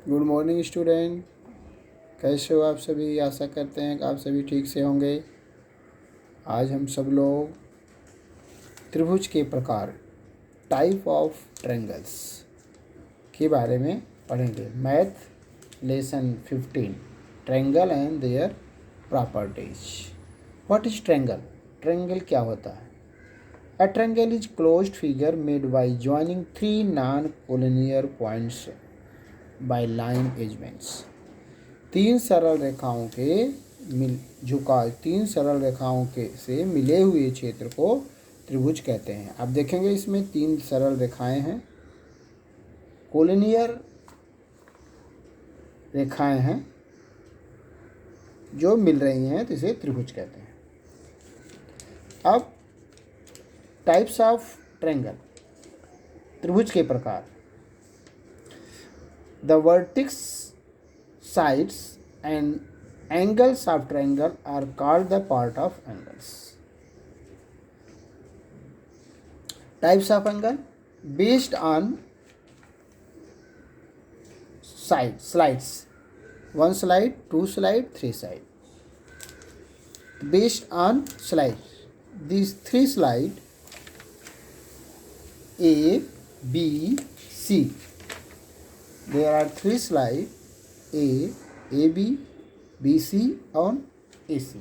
Good morning student. कैसे हो आप सभी? आशा करते हैं कि आप सभी ठीक से होंगे। आज हम सब लोग त्रिभुज के प्रकार, टाइप ऑफ ट्रायंगल्स के बारे में पढ़ेंगे। Math lesson 15, triangle and their properties. What is triangle? Triangle क्या होता है? A triangle is closed figure made by joining three non-collinear points by line edgements। तीन सरल रेखाओं के से मिले हुए क्षेत्र को त्रिभुज कहते हैं। आप देखेंगे इसमें तीन सरल रेखाएं हैं, कोलिनियर रेखाएं हैं जो मिल रही हैं, तो इसे त्रिभुज कहते हैं। अब टाइप्स ऑफ ट्रायंगल, त्रिभुज के प्रकार। The vertex, sides and angles of triangle are called the part of angles। Types of angle based on slides, one slide, two slide, three slide. Based on slides, these three slide A, B, C. There are three slides A, AB, BC and AC.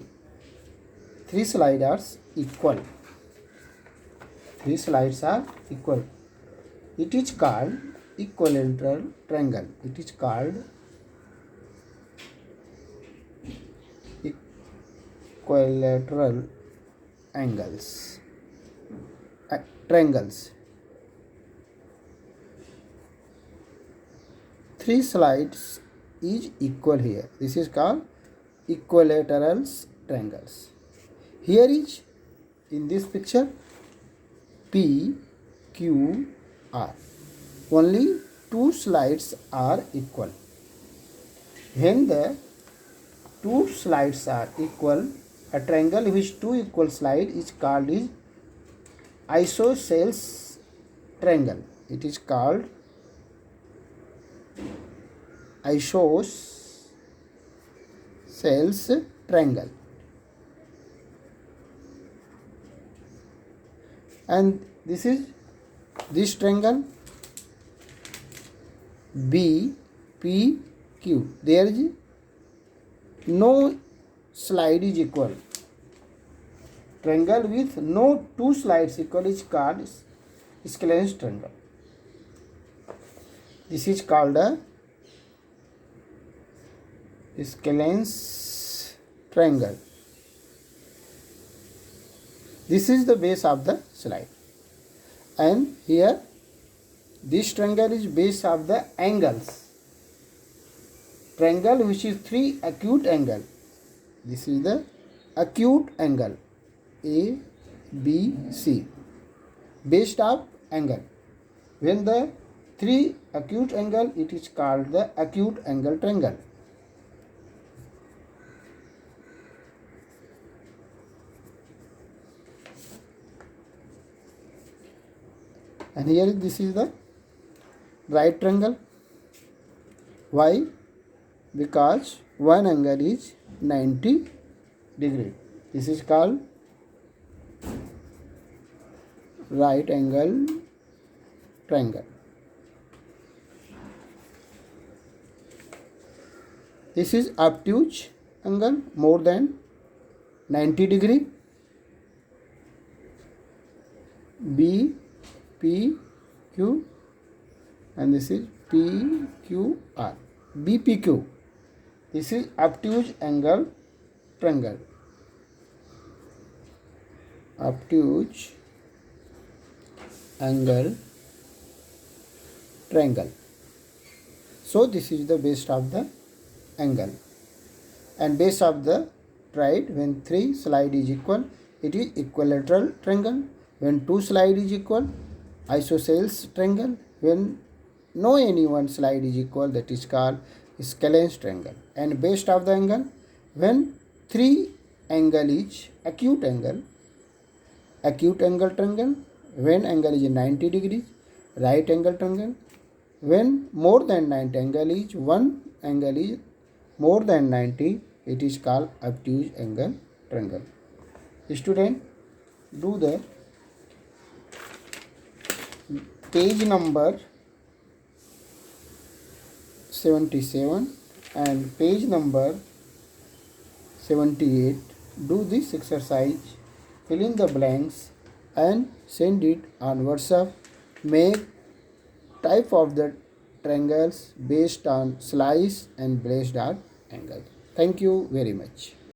Three slides are equal. Three slides are equal. It is called equilateral triangle. It is called equilateral angles. Triangles. Three slides is equal here. This is called equilateral triangles. Here is, in this picture, P, Q, R. Only two slides are equal. When the two slides are equal, a triangle which two equal sides is called is isosceles triangle. It is called isosceles triangle. And this is this triangle B, P, Q. There is no slide is equal. Triangle with no two sides equal is called Scalene triangle. This is called a Scalene triangle. This is the base of the slide, and here this triangle is base of the angles. Triangle which is three acute angle. This is the acute angle A, B, C. Base of angle. When the three acute angle, it is called the acute angle triangle. And here this is the right triangle. Why? Because one angle is 90 degree. This is called right angle triangle. This is obtuse angle more than 90 degree. B, P, Q, and this is P, Q, R. B, P, Q. This is obtuse angle triangle. Obtuse angle triangle. So this is the base of the angle. And base of the right, when three side is equal, it is equilateral triangle. When two side is equal, isosceles triangle. When no any one slide is equal, that is called Scalene triangle. And base of the angle, when three angle is acute angle triangle. When angle is 90 degrees, right angle triangle. When more than 90 angle is one angle is more than 90, it is called obtuse angle triangle. Student, do the page number 77 and page number 78. Do this exercise, fill in the blanks and send it on WhatsApp. Make type of the triangles based on slice and based on angle. Thank you very much.